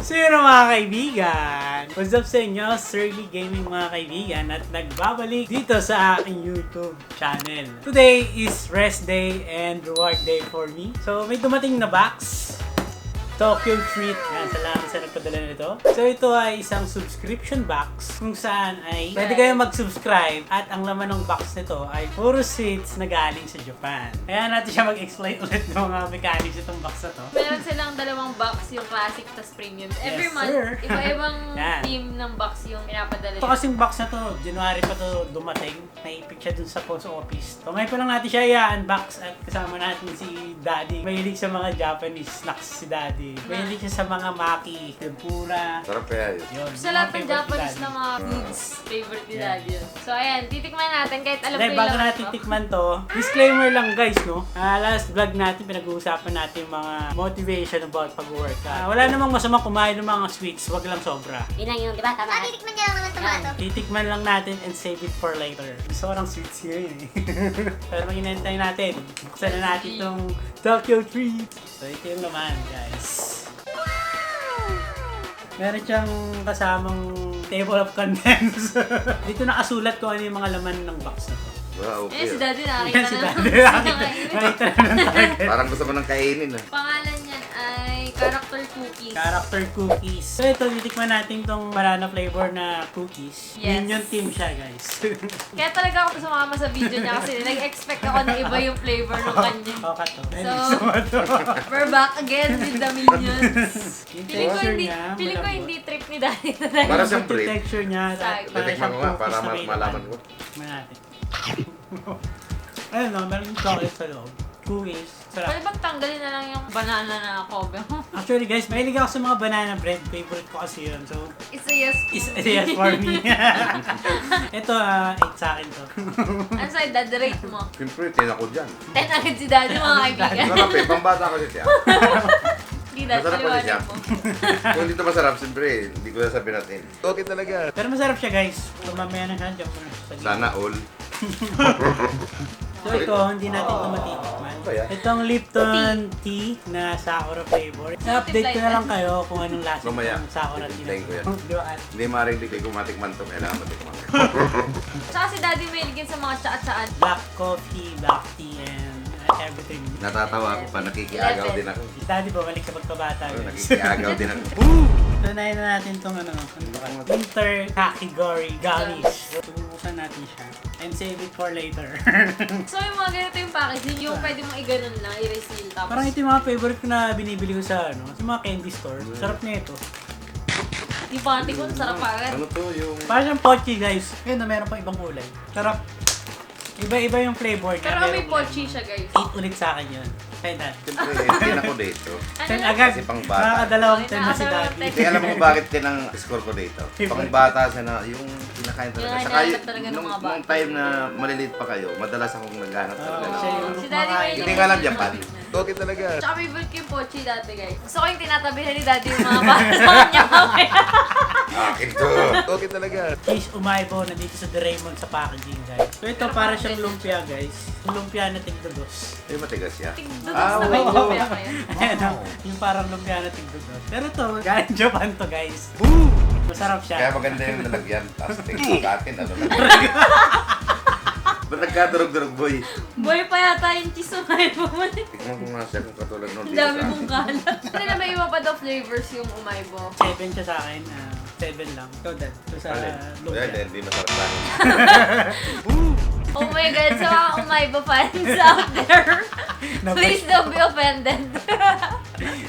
So yun mga kaibigan, what's up sa inyo? Surly Gaming mga kaibigan at nagbabalik dito sa aking YouTube channel. Today is rest day and reward day for me. So may dumating na box. Tokyo Treat. Yan, salamat sa nagpadala nito. So ito ay isang subscription box kung saan ay pwede kayo mag-subscribe at ang laman ng box nito ay puro sweets na galing sa Japan. Kaya natin siya mag-explain ulit ng mga mechanics itong box na to. Meron silang dalawang box, yung classic tas premium. Every Yes, month, sir. iba-ibang Yan. team ng box yung pinapadala Ito nila. kasing box na to, January pa to dumating. Naipit siya dun sa post office. So ngayon pa lang natin siya i-unbox at kasama natin si Daddy. Mahilig sa mga Japanese snacks si Daddy. Mahilig siya sa mga maki, tempura. Sarap kaya yun. Yun, Sa yung lahat mga ng favorite Japanese ni na Daddy. mga foods, favorite ni Yeah. Daddy yun. So ayan, titikman natin kahit alam ko Dahil yung bago laman natin to. tikman to, disclaimer lang guys, no? Last vlog natin, pinag-uusapan natin yung mga motivation about pag-workout. Wala namang masama kumain ng mga sweets, wag lang sobra. Yun lang yun, di ba? Tama. Titikman niya lang naman tomato. Titikman lang natin and save it for later. Gusto ko ng sweets ngayon eh. Pero pag inantay natin, buksan na natin itong Tokyo Treat. So ito yung naman guys. Meron siyang kasamang table of contents. Dito nakasulat kung ano yung mga laman ng box na to. Wow, Eh, si okay. Daddy Yan nakakita si na Daddy. lang. Nakita na ng target. Parang gusto mo nang kainin ah. Pangalan niyan ay Character Cookies. Character cookies. So ito, titikman natin tong banana flavor na cookies. Yes. Minion team siya guys. Kaya talaga ako sumama sa video niya kasi nag-expect ako na iba yung flavor ng kanya. Okay to. So, we're back again with the Minions. Yung Feeling ko texture hindi, niya, feeling ko malambot. hindi trip ni Daddy. Para siyang Yung bread. texture niya. Say. Titikman ko nga para malaman ko. Tikman natin. Ayun no, meron yung chocolate sa loob. Cookies. Pwede Sarap. bang tanggalin na lang yung banana na kobe mo? Actually guys, mahilig ako sa mga banana bread. Favorite ko kasi yun. So, It's a yes. is yes for me. Ito, 8 sa akin to. Ano sa'yo, Dad, rate mo? Siyempre, tin ako dyan. 10 agad si Daddy, mga kaibigan. Sarap eh, pambata ko siya. Hindi, Dad, Masarap pa paliwanag siya. mo. Kung dito masarap, siyempre, hindi ko sasabihin natin. Okay talaga. Pero masarap siya guys. So, mamaya na siya. Diyan ko na sa gilid. Sana all. So ito, hindi natin ito matitikman. Ano ba yan? Itong Lipton tea na Sakura flavor. Na-update ko na lang kayo kung anong lasa Mamaya, ng Sakura tea na titignan ko yan. Di ba? Hindi maaaring di ko matikman to. Kailangan matikman. Tsaka si Daddy may ligin sa mga tsaa-tsaan. Black coffee, black tea, and everything. Natatawa ako pa, nakikiagaw din ako. Daddy, bumalik sa pagkabata. Oo, guys. nakikiagaw din ako. Woo! Tunayin na natin itong ano ba? Winter Kakigori Gummies. Tubukan natin siya. And save it for later. So yung mga ganito yung packaging, yung pwede mong i-ganon lang, i-reseal. Tapos, Parang ito yung mga favorite ko na binibili ko sa sa mga candy store. Sarap na ito. di panty ko, sarap agad. Ano to yung... Parang siyang pochi guys. Ayun na, meron pang ibang kulay. Sarap. Iba-iba yung flavor niya. Pero may Meron pochi siya, guys. Eat ulit sa akin yun. Kaya dad. Siyempre, tin ako dito. Sen Ano? agad. Kasi pang bata. Nakakadalawang ten na si Nakakadalawang daddy. ten. Hindi, alam mo bakit din ang score ko dito? Pang bata siya na yung kinakain talaga. Yung Saka hinahanap talaga ng mga bata. nung time na maliliit pa kayo, madalas akong naghanap talaga. Oo, siya yung Si Daddy kumakain. may Hindi nga alam Japan. Okay talaga. Tsaka favorite ko yung pochi dati, guys. Gusto ko yung tinatabihan ni Daddy yung mga bata sa kanya mamaya. Akin to. Okay talaga. Cheese umaibo na dito sa Doraemon sa packaging guys. So ito para siyang lumpia guys. Lumpia na tigdodos. Ay, matigas siya. Tigdudos Ah, na may oo. lumya kayo. Ayan o, yung parang lumpia na tigdodos. Pero to, galing Japan to guys. Woo! Masarap Kaya siya. maganda yung lalagyan. Tapos tingin sa akin, ano na. Ba't nagkadurog-durog, boy? Boy pa yata yung cheese umay mo. Tingnan ko nga siya kung katulad nun. Ang dami mong kalat. Hindi na may iba pa daw flavors yung umaibo. 7 siya sa akin. 7 lang. Ito dad. Ito sa Kaya, lumpia. hindi masarap pa. Oh my God, sa mga umaibo fans out there, please don't be offended.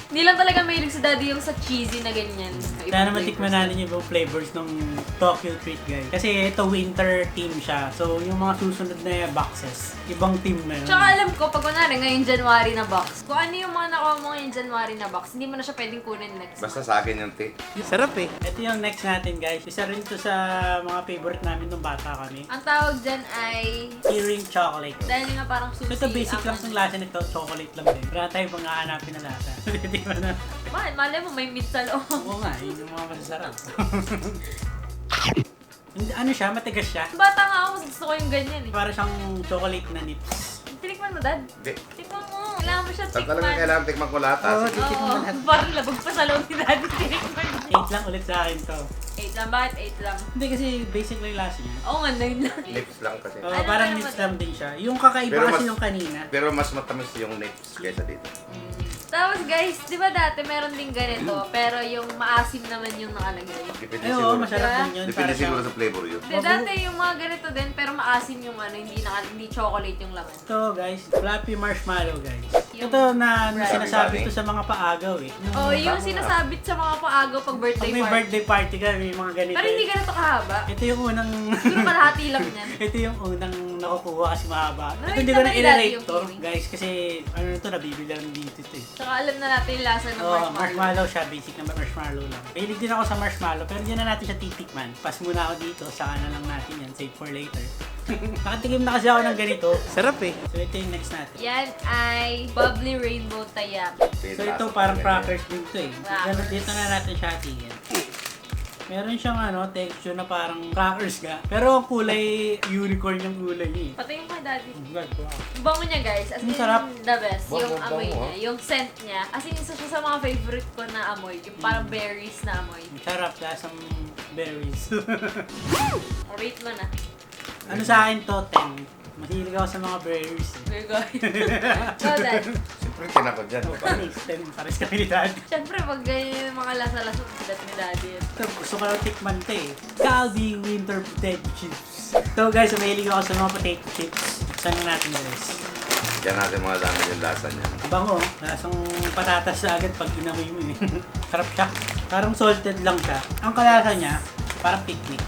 Hindi lang talaga mahilig sa Daddy yung sa cheesy na ganyan. Sana matikman natin yung ibang flavors ng Tokyo Treat guys. Kasi ito winter theme siya. So yung mga susunod na boxes, ibang theme na yun. Tsaka alam ko, pag kunwari ngayong January na box, kung ano yung mga nakuha mo ngayong January na box, hindi mo na siya pwedeng kunin next Basta month. sa akin yung tea. Sarap eh. Ito yung next natin guys. Isa rin to sa mga favorite namin nung bata kami. Ang tawag dyan ay, Earring chocolate. dahil nga parang susi. So ito basic lang ang- ng lasa nito, chocolate lang din. Wala tayong mga hanapin na lasa. Di ba na? Bakit? Malay mo, may meat sa loob. Oo nga, yun yung mga masasarap. Ano siya? Matigas siya. Bata nga ako, mas gusto ko yung ganyan eh. Para siyang chocolate na nips. Tinikman mo, Dad. Hindi. Tikman mo. Kailangan mo siya Saan tikman. talaga kailangan tikman ko lahat? Oo, Sige. titikman mo Oo, lahat. parang labag pa sa loob ni Daddy. lang ulit sa akin to. 8 lang, bakit 8 lang? Hindi kasi basic lang yung lasa niya. Oo nga, 9 lang. Nips lang kasi. Ano Parang naman nips eh? lang din siya. Yung kakaiba Pero kasi mas- yung kanina. Pero mas matamis yung nips kaysa dito. Tapos guys, di ba dati meron din ganito, pero yung maasim naman yung nakalagay. Depende Ay, oo, siguro. masarap Diba? din yun. Depende Para siguro siyang- sa flavor yun. Di, dati yung mga ganito din, pero maasim yung ano, hindi chocolate yung laman. Ito guys, fluffy marshmallow guys. Yung Ito na brownie. sinasabi to sa mga paagaw eh. Oh, yung tama. sinasabit sa mga paagaw pag Pag birthday may party. birthday party ka, may mga ganito. Pero hindi ganito kahaba. Ito yung unang... Siguro kalahati lang yan. Ito yung unang nakukuha kasi mahaba. Ito Narate hindi ko na naman dati i-rate yung to feeling. guys kasi ano to, nabibili lang dito ito eh. Saka alam na natin yung lasa ng Oh, marshmallow. marshmallow siya, basic na marshmallow lang. Mahilig din ako sa marshmallow, pero hindi na natin siya titikman. Pas muna ako dito, saka na lang natin yan, save for later. Nakatikim na kasi ako ng ganito. Sarap eh. So ito yung next natin. Yan ay bubbly rainbow taiyaki. So ito parang crackers din to eh. Crackers. Dito na natin siya hatiin. Meron siyang texture na parang crackers nga. Pero ang kulay, unicorn yung kulay niya eh. Pati yung kay daddy. God, wow. Yung bango niya guys, as in Masarap. the best. Bango, Yung amoy bango, niya, yung scent niya. As in, isa siya sa mga favorite ko na amoy. Yung parang berries na amoy. Sarap, lasang berries. O, rate mo na. Ano sa akin to, 10. Mahilig ako sa mga berries eh. Very good. So that. Siyempre, kinakot dyan. Oh, panis, 10. Pares kami ni Daddy. Siyempre, pag ganyan yung mga lasa-lasa, silat ni daddy. Ito, gusto ko lang tikman to eh. Calbee Winter Potato Chips. So guys, mahilig ako sa mga potato chips. Saan na natin guys? Diyan natin mga laman yung lasa niya. Bango, lasang patatas sa agad pag inamoy mo eh. Sarap siya. Parang salted lang siya. Ang kalasa niya, parang picnic.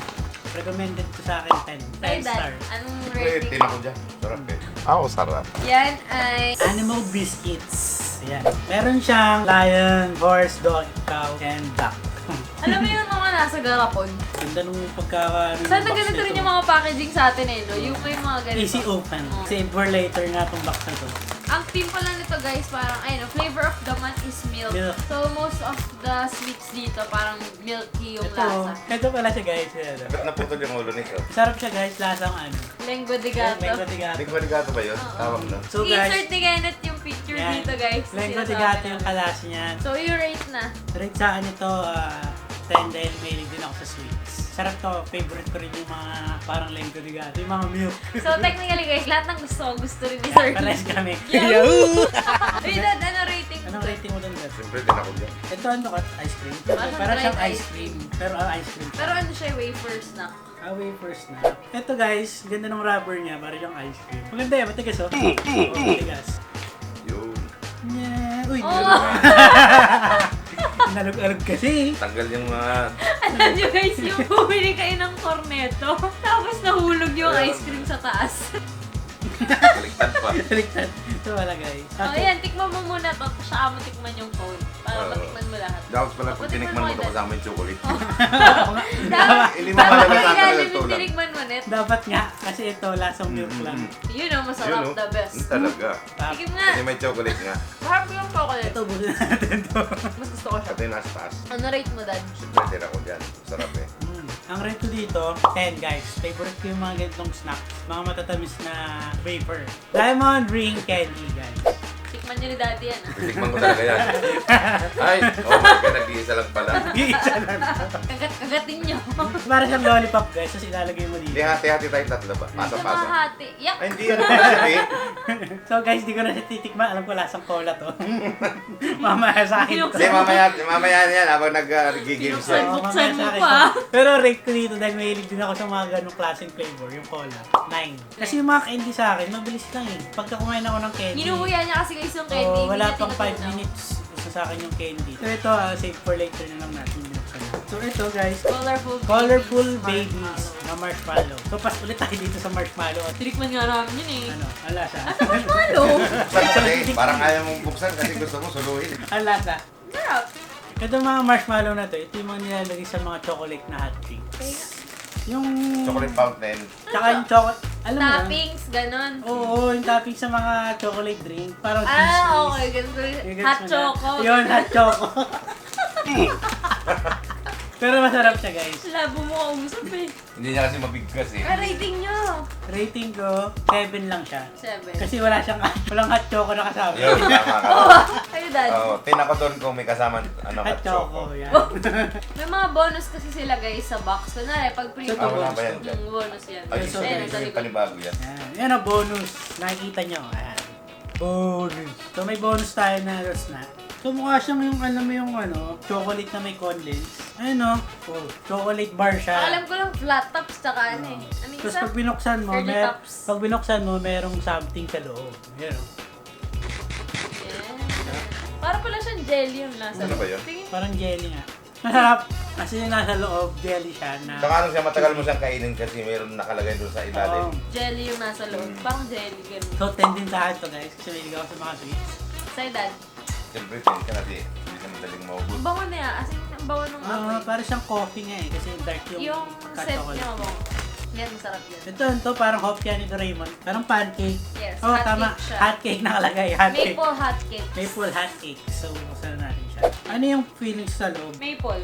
Recommended ko sa akin 10. 10 Sa'yo, star. dad, anong Siyempre, rating? tinakot dyan. Sarap eh. Oo, sarap. Yan ay... Animal biscuits. Ayan. Meron siyang lion, horse, dog, cow, and duck. Alam mo yung mga nasa garapon? Ganda nung pagka... Sana ganito rin yung mga packaging sa atin eh, no? Yung may mga ganito. Easy open. Oh. Save for later nga itong box na to. Ang theme pala nito guys, parang, ayun, flavor of the month is milk. Milk. So, most of the sweets dito, parang milky yung lasa. Ito pala siya guys. Ayan. Ba't naputol yung ulo nito? Sarap siya guys, lasang ano. Lengua de gato. Lengua de gato. Lingua de gato ba yun? Tawag na. So guys, Insert ni Kenneth yung picture yan. dito guys. Lengua de Sinasabi gato yung namin. kalas niyan. So, i-rate na. Rate sa akin ito, 10 dahil mahilig din ako sa sweets. Sarap to, favorite ko rin yung mga parang lengua de gato, yung mga milk. So, technically guys, lahat ng gusto rin ni Sir. Pares kami. Yahoo! Uy, dad, ano rating mo? Anong rating mo dun, Dad? Siyempre, tinakot dyan. Ito ano ka? Ice cream? Parang Parang siyang dried ice ice cream. cream. Pero ice cream. Pero ano siya, wafer snack. Wafer snack. Ito guys, ganda ng rubber niya, parang yung ice cream. Maganda yan, matigas oh. Oh, matigas. Yun. Yeah. Uy, Oh! nalog-alog kasi. Tanggal yung mga... Alam nyo guys, yung bumili kayo ng cornetto, tapos nahulog yung ice cream sa taas. Baliktad pa. Baliktad. Ito wala guys. O yan, tikman mo muna to, saka mo tikman yung cone. Para Oo. matikman mo lahat. Dapat pala pag Tikman tinikman mo mo ito agad. kasama yung chocolate. Dapat, Hindi mo dapat pala may natatagal ilalim ito yung lang. tinikman mo net. Dapat nga, kasi ito lasang milk lang. Yun o, masarap, Yun, oh. the best. Talaga. Tap. Tikim nga. Kasi may chocolate nga. Harap yung chocolate. Ito, busin natin to. Mas gusto ko siya. Pati nasa taas. Ano rate mo, dad? Siyempre, tinakot dyan. Sarap eh. Ang rate ko dito, 10 guys. Favorite ko yung mga ganitong snacks. Mga matatamis na wafer. Diamond Ring Candy guys. Tikman nyo ni daddy yan. ah. Tinikman ko talaga yan. Ay, oh my God, nag-iisa lang pala. Isa lang. Kagatin nyo. Para siyang lollipop guys, tapos ilalagay mo Hindi, dito. hati-hati tayong tatlo ba? Sa Pasa-pasa. mga hati. Yak! Ay, hindi yan pasa eh. So guys, di ko na siya titikman. Alam ko lasang cola to. Mamaya sa akin to. Hindi, mamaya yan habang nag-games Buksan yan. mo. Mamaya sa akin pa. to. Pero rate ko dito dahil mahilig din ako sa mga ganong klaseng flavor, yung cola. 9. Kasi yung mga candy sa akin, mabilis lang eh. Pagka kumain ako ng candy, Hinuhuya niya kasi guys yung candy. oh, wala hindi niya pang 5 tinutunaw. minutes. Isa sa akin yung candy. So ito, save for later na lang natin binuksan. So ito guys, colorful babies na marshmallow. So pas ulit tayo dito sa marshmallow. At Tinikman nga namin yun eh. ano, ang lasa. Marshmallow! Buksan kasi, parang ayaw mong buksan kasi gusto mo suluhin. Ang lasa. Sarap. Ito mga marshmallow na to, ito yung mga nilalagay sa mga chocolate na hot drinks. Yung... Chocolate fountain. Tsaka yung chocolate... Alam mo yun? Toppings, ganon. Oo, yung toppings sa mga chocolate drink. Parang Ah, okay. Ganito Yung rin. Hot gets mo na. choco. Yun, hot choco. Pero masarap siya, guys. Labo mo kausap eh. Hindi niya kasi mabigkas eh. Rating nyo. Rating ko, 7 lang siya. 7. Kasi walang hot choco na kasama. Yun, tama ka. Kayo, Dad. Oo, tin ako doon kung may kasama Hot choco, yan. May mga bonus kasi sila guys sa box. Kunwari, pag pre Ah, wala ba yan dyan? bonus yan. Ay, So, so, Ayan, yung sa likod. panibago yan. Yan. Yan ang bonus. Nakikita nyo. Ayan. Bonus. So may bonus tayo na snack. So mukha siyang yung alam mo yung chocolate na may condense. Ayun oh, chocolate bar siya. Alam ko lang flat tops tsaka ano eh. Ano yung Tapos isa? pag binuksan mo, Curly tops. pag binuksan mo, merong something sa loob. Yan oh. Yan. Para pala siyang jelly yung nasa Ano ba yun? Tingin. Parang jelly nga. Masarap. Kasi yung nasa loob, jelly siya na. Saka ano siya, matagal mo siyang kainin kasi meron nakalagay doon sa ilalim. Oo. Jelly yung nasa loob. Parang jelly, ganun. So 10 din sa akin to guys. Kasi may ako sa mga sweets. Sa'yo, Dad. Siyempre, tin ka kasi hindi na madaling maubos. Ang bango na yan. As in, ang bango ng amoy. Parang siyang coffee nga eh. Kasi dark yung Yung scent chocolate. niya, mabango. Yan, masarap yan. Ito parang hopya ni Doraemon. Parang pancake. Yes, Oh, hot tama. cake siya. Hot cake nakalagay. Hot cake. Maple hot cake. Maple hot cake. So, buksan na natin siya. Ano yung feelings sa loob? Maple.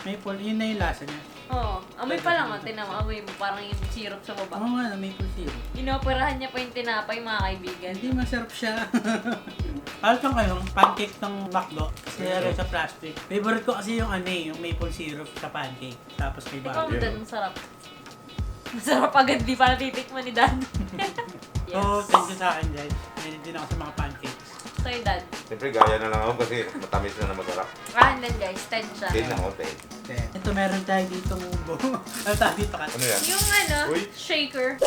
Maple, yun na yung lasa niya. Oo. Amoy pa lang, tinan mo. Amoy mo. Parang yung syrup sa baba. Oo nga, maple syrup. Inoperahan niya pa yung tinapay, mga kaibigan. Hindi masarap siya. Parang siyang pancake ng McDo. Kasi meron sa plastic. Favorite ko kasi yung yung maple syrup sa pancake. Tapos may Ikaw, bago. Dad, masarap. Masarap agad, di para titikman ni Dad. So, thank you sa akin guys. Meron din ako sa mga pancakes. Sa'yo, Dad. Siyempre, gaya na lang ako kasi matamis na masarap. And then guys, 10 siya. Tin ako, tin. Ito meron tayo dito mubo. Ano tayo dito ka? Ano yan? Yung Uy. shaker.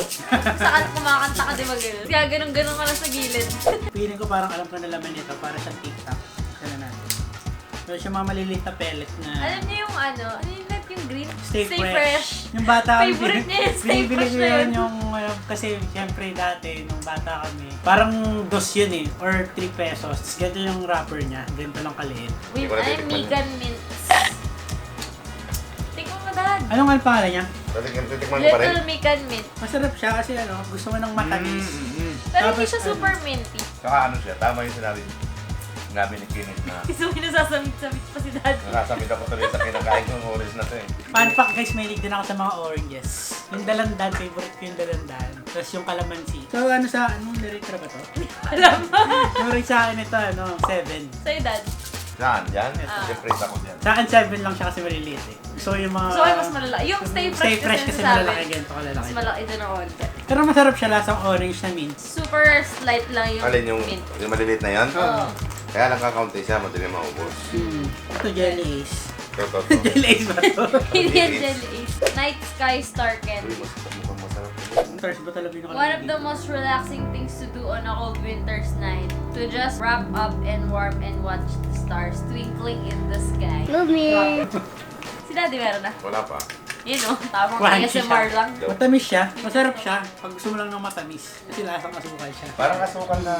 Saan kumakanta ka, di ba gano'n? Kaya ganun-ganun ka lang sa gilid. Feeling ko parang alam ko na laman nito. Para siyang TikTok. Kaya natin. So, siya mga maliliit na pellets na Alam niyo yung ano yung net yung green? Stay fresh. Yung bata kami. Favorite niya yung Stay binibili Fresh ko na yun yun. yung, kasi siyempre dati, nung bata kami, parang dos yun eh, or 3 pesos. Tapos ganito yung wrapper niya, ganito lang kaliit. With ko na I'm titikman Mikan Mints. Tingnan mo, Dad. Anong ang pangalan niya? Titikman ko pa rin. Little Mikan Mint. Masarap siya kasi gusto mo ng matamis. Pero hindi Tapos, siya super minty. Saka ano siya, tama yung sinabi ni Kenneth na Gusto mo nasasamit-samit pa si Dad. nakasamit ako tuloy sa kinakain kong orange na to eh. Fun fact guys, may din ako sa mga oranges. Yung dalandan, favorite ko yung dalandan. Tapos yung calamansi. So anong narrator ba to? Alam mo. Yung rate sa akin ito, 7. Sa'yo, Dad. Saan? Yan? Ah. Siyempre ako dyan. Sa akin 7 lang siya kasi maliliit eh. So yung mga... So, ay mas malala. Yung Stay Fresh, kasi sabi, malalaki, ganito mas kalalaki. malaki din ang konti. Pero masarap siya, lasang orange na mints. Super slight lang yung Alin yung, mint. yung maliliit na yan? Oo. Kaya lang kakaunti siya, madali maubos. Ito jelly ace. Ito. Jelly ace ba to? Hindi yan jelly ace. Night Sky Star Uy, Candy. mukhang masarap. First ba talaga yung One of the most relaxing things to do on a cold winter's night. To just wrap up and warm and watch the stars twinkling in the sky. Lumi. Si Daddy meron na. Wala pa. Yun o. Tamang Crunchy ASMR siya. lang. Matamis siya. Masarap siya. Pag gusto mo lang ng matamis. Kasi lasang asukal siya. Parang asukal na...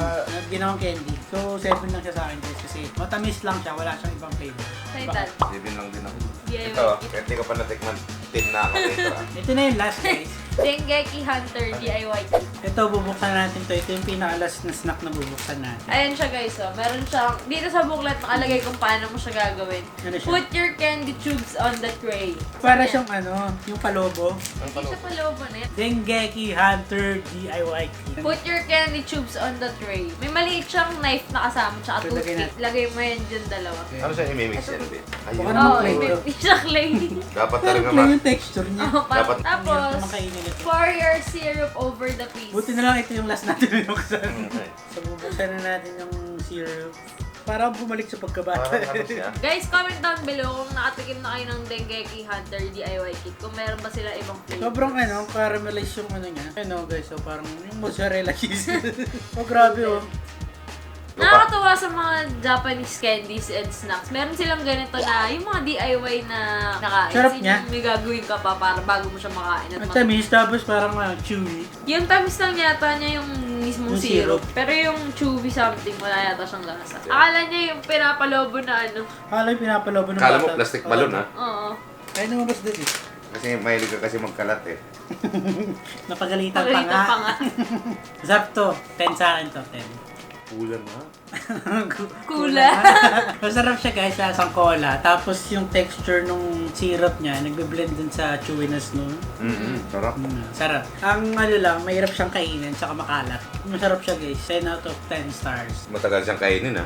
Ginawang candy. So 7 lang siya sa akin guys. Kasi matamis lang siya. Wala siyang ibang flavor. Sa'yo, Dad. Sibin lang din ako. DIY Ito, kit. kahit di ko pa natikman, tin na ako dito ah. Ito na yung last guys. Dengeki Hunter DIY kit. Ito bubuksan natin to. Ito yung pinaka-last na snack na bubuksan natin. Ayan siya guys, oh. Meron siyang, dito sa booklet nakalagay kung paano mo siya gagawin. Ano siya? Put your candy tubes on the tray. Para Ayan. siyang yung palobo. Hindi siya palobo na yan. Dengeki Hunter DIY kit. Put your candy tubes on the tray. May maliit siyang knife na kasama, tsaka So, lagay toothpick. Lagay mo yan dyan dalawa. Ano siya imimix yan, din? Baka Ayun. naman Oo, clay may to. siya clay. Dapat talaga Ano yung texture niya? Oh, Dapat- tapos, Makainin ito. pour your syrup over the piece. Buti na lang ito yung last natin binuksan. Okay. So bubuksan na natin yung syrup. Para bumalik sa pagkabata. Parang ano siya? Guys, comment down below kung nakatikim na kayo ng Dengeki Hunter DIY kit. Kung meron ba sila ibang flavor. Sobrang caramelize yung niya. Guys, so parang yung mozzarella cheese. Oh grabe oh. Nakakatuwa sa mga Japanese candies and snacks. Meron silang ganito na, yung mga DIY na nakain. Sarap Kasi niya. yung may gagawin ka pa para bago mo siya makain. At Ang tamis, tapos parang chewy. yung tamis lang yata niya yung mismong Yung syrup. syrup. Pero yung chewy something, wala yata siyang lasa. Akala niya yung pinapalobo na ano. Akala yung pinapalobo ng Kala mo bata. plastic balloon ha? Oo. Ay, lumabas din eh. Kasi mahilig ka kasi magkalat eh. Napagalitan pa Pagalitan nga. pa nga. Masarap to. 10 sa akin to, 10. Kulang ha? Kula. Masarap siya guys, lasang cola. Tapos yung texture nung syrup niya, nagbe-blend dun sa chewiness nun. Sarap. Sarap. Ang ano lang, mahirap siyang kainin, tsaka makalat. Masarap siya guys, 10 out of 10 stars. Matagal siyang kainin ha.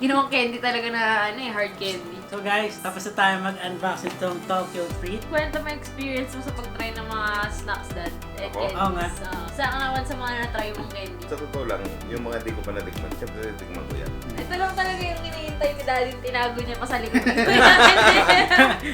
Ginawang candy talaga na hard candy. So guys, tapos na tayo mag-unbox itong Tokyo Treat. Kwento mo experience mo sa pag-try ng mga snacks dad at Ako? candies. Oo nga. Saan ka naman sa mga na-try mong candy? Sa totoo lang, yung mga di ko pa natikman, siyempre tikman ko yan. Ito lang talaga yung iniintay ni daddy, tinago niya pa sa likod.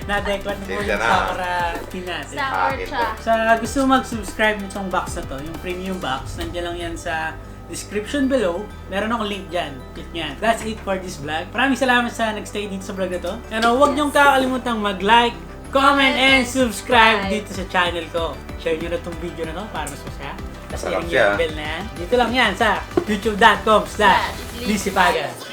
Na-declan mo Save yung ka na. Sakura natin. Sour siya. Sa gusto mo mag-subscribe nitong box na to, yung premium box, nandiyan lang yan sa description below. Meron akong link dyan. Click nyan. That's it for this vlog. Maraming salamat sa nagstay dito sa vlog na to. And huwag niyong kakalimutan mag-like, comment, and subscribe dito sa channel ko. Share nyo na tong video na to para mas masaya. Tapos Sarap yung siya. bell na yan. Dito lang yan sa youtube.com/lisipagan.